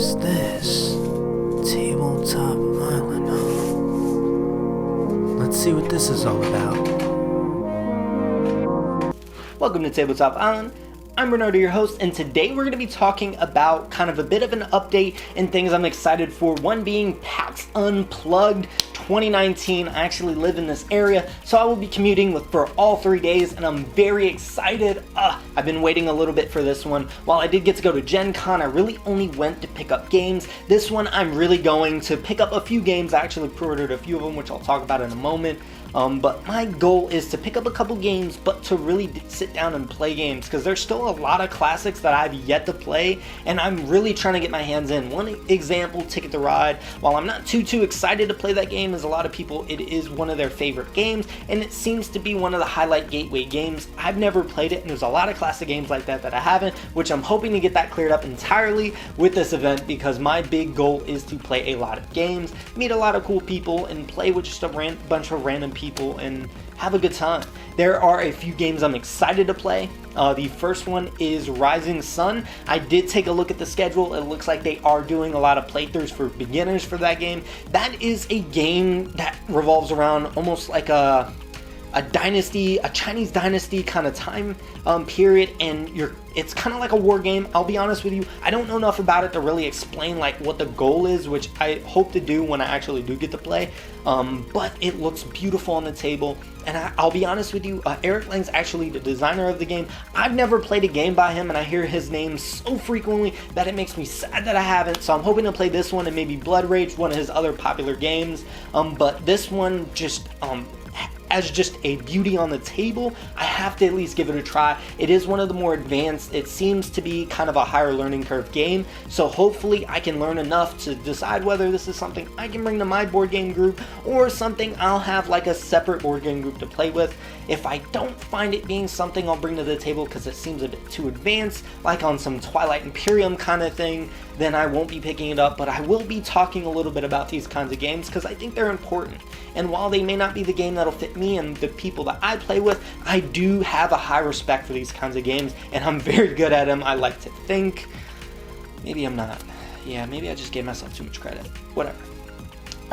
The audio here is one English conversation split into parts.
is this? Tabletop Island, huh? Let's see what this is all about. Welcome to Tabletop Island. I'm Bernardo, your host, and today we're going to be talking about kind of a bit of an update and things I'm excited for. One being Pax Unplugged 2019. I actually live in this area, so I will be commuting for all 3 days, and I'm very excited. I've been waiting a little bit for this one. While I did get to go to Gen Con, I really only went to pick up games. This one, I'm really going to pick up a few games. I actually pre-ordered a few of them, which I'll talk about in a moment. But my goal is to pick up a couple games, but to really sit down and play games, because there's still a lot of classics that I've yet to play, and I'm really trying to get my hands in. One example, Ticket to Ride. While I'm not too excited to play that game, as a lot of people, it is one of their favorite games, and it seems to be one of the highlight gateway games. I've never played it, and there's a lot of classic games like that I haven't, which I'm hoping to get that cleared up entirely with this event, because my big goal is to play a lot of games, meet a lot of cool people, and play with just a bunch of random people and have a good time. There are a few games I'm excited to play. The first one is Rising Sun. I did take a look at the schedule. It looks like they are doing a lot of playthroughs for beginners for that game. That is a game that revolves around almost like a dynasty, a Chinese dynasty kind of time period, and it's kind of like a war game. I'll be honest with you, I don't know enough about it to really explain like what the goal is, which I hope to do when I actually do get to play. But it looks beautiful on the table, and I'll be honest with you, Eric Lang's actually the designer of the game. I've never played a game by him, and I hear his name so frequently that it makes me sad that I haven't. So I'm hoping to play this one and maybe Blood Rage, one of his other popular games. But this one just as just a beauty on the table, I have to at least give it a try. It is one of the more advanced. It seems to be kind of a higher learning curve game, so hopefully I can learn enough to decide whether this is something I can bring to my board game group or something I'll have like a separate board game group to play with. If I don't find it being something I'll bring to the table because it seems a bit too advanced, like on some Twilight Imperium kind of thing, then I won't be picking it up, but I will be talking a little bit about these kinds of games because I think they're important. And while they may not be the game that'll fit me and the people that I play with, I do have a high respect for these kinds of games, and I'm very good at them, I like to think. Maybe I'm not. Yeah, maybe I just gave myself too much credit. Whatever.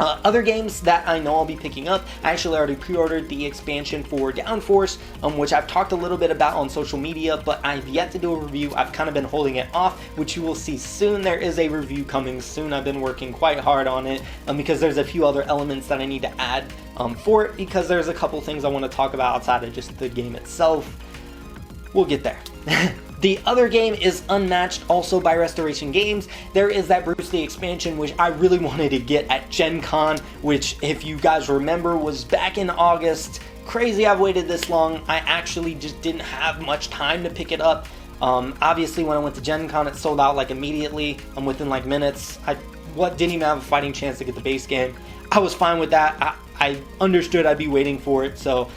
Other games that I know I'll be picking up, I actually already pre-ordered the expansion for Downforce, which I've talked a little bit about on social media, but I've yet to do a review. I've kind of been holding it off, which you will see soon. There is a review coming soon. I've been working quite hard on it because there's a few other elements that I need to add for it, because there's a couple things I want to talk about outside of just the game itself. We'll get there. The other game is Unmatched, also by Restoration Games. There is that Bruce Lee expansion, which I really wanted to get at Gen Con, which, if you guys remember, was back in August. Crazy I've waited this long. I actually just didn't have much time to pick it up. Obviously, when I went to Gen Con, it sold out like immediately, within like minutes. I didn't even have a fighting chance to get the base game. I was fine with that. I understood I'd be waiting for it, so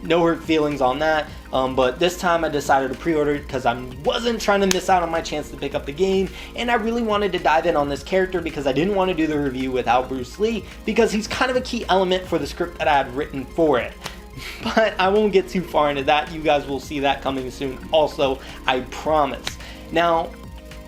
no hurt feelings on that. But this time I decided to pre-order it because I wasn't trying to miss out on my chance to pick up the game, and I really wanted to dive in on this character because I didn't want to do the review without Bruce Lee, because he's kind of a key element for the script that I had written for it. But I won't get too far into that. You guys will see that coming soon also, I promise. Now,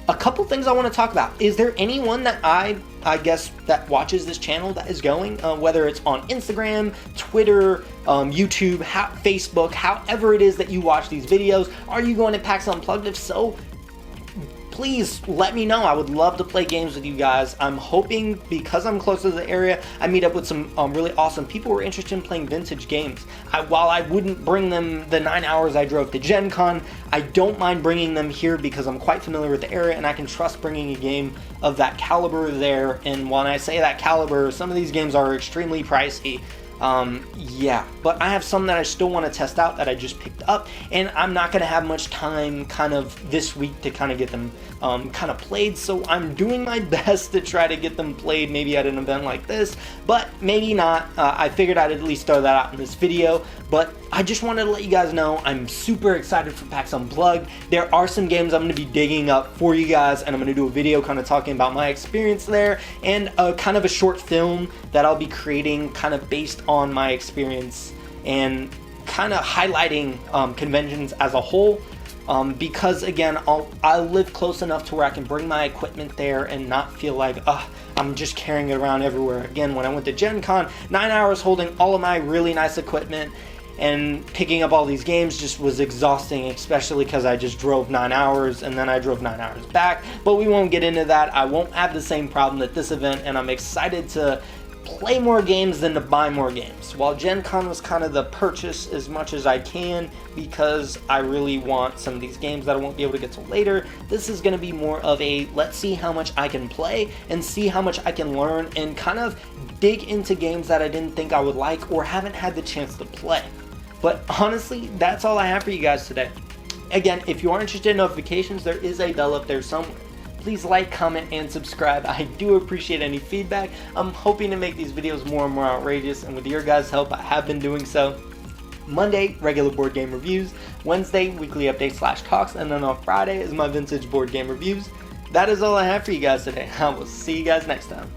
a couple things I want to talk about. Is there anyone that I guess that watches this channel that is going, whether it's on Instagram, Twitter, YouTube, Facebook, however it is that you watch these videos? Are you going to PAX Unplugged? If so, please let me know. I would love to play games with you guys. I'm hoping, because I'm close to the area, I meet up with some really awesome people who are interested in playing vintage games. While I wouldn't bring them the 9 hours I drove to Gen Con, I don't mind bringing them here because I'm quite familiar with the area and I can trust bringing a game of that caliber there. And when I say that caliber, some of these games are extremely pricey. Yeah, but I have some that I still want to test out that I just picked up, and I'm not going to have much time kind of this week to kind of get them kind of played, so I'm doing my best to try to get them played maybe at an event like this, but maybe not. I figured I'd at least throw that out in this video, but I just wanted to let you guys know I'm super excited for PAX Unplugged. There are some games I'm going to be digging up for you guys, and I'm going to do a video kind of talking about my experience there, and kind of a short film that I'll be creating kind of based on my experience and kind of highlighting conventions as a whole. because again, I live close enough to where I can bring my equipment there and not feel like, I'm just carrying it around everywhere. Again, when I went to Gen Con, 9 hours holding all of my really nice equipment and picking up all these games just was exhausting, especially because I just drove 9 hours and then I drove 9 hours back. But we won't get into that. I won't have the same problem at this event, and I'm excited to play more games than to buy more games. While Gen Con was kind of the purchase as much as I can because I really want some of these games that I won't be able to get to later, this is going to be more of a let's see how much I can play and see how much I can learn and kind of dig into games that I didn't think I would like or haven't had the chance to play. But honestly, that's all I have for you guys today. Again, if you are interested in notifications, there is a bell up there somewhere. Please like, comment, and subscribe. I do appreciate any feedback. I'm hoping to make these videos more and more outrageous, and with your guys' help, I have been doing so. Monday, regular board game reviews. Wednesday, weekly updates / talks. And then on Friday is my vintage board game reviews. That is all I have for you guys today. I will see you guys next time.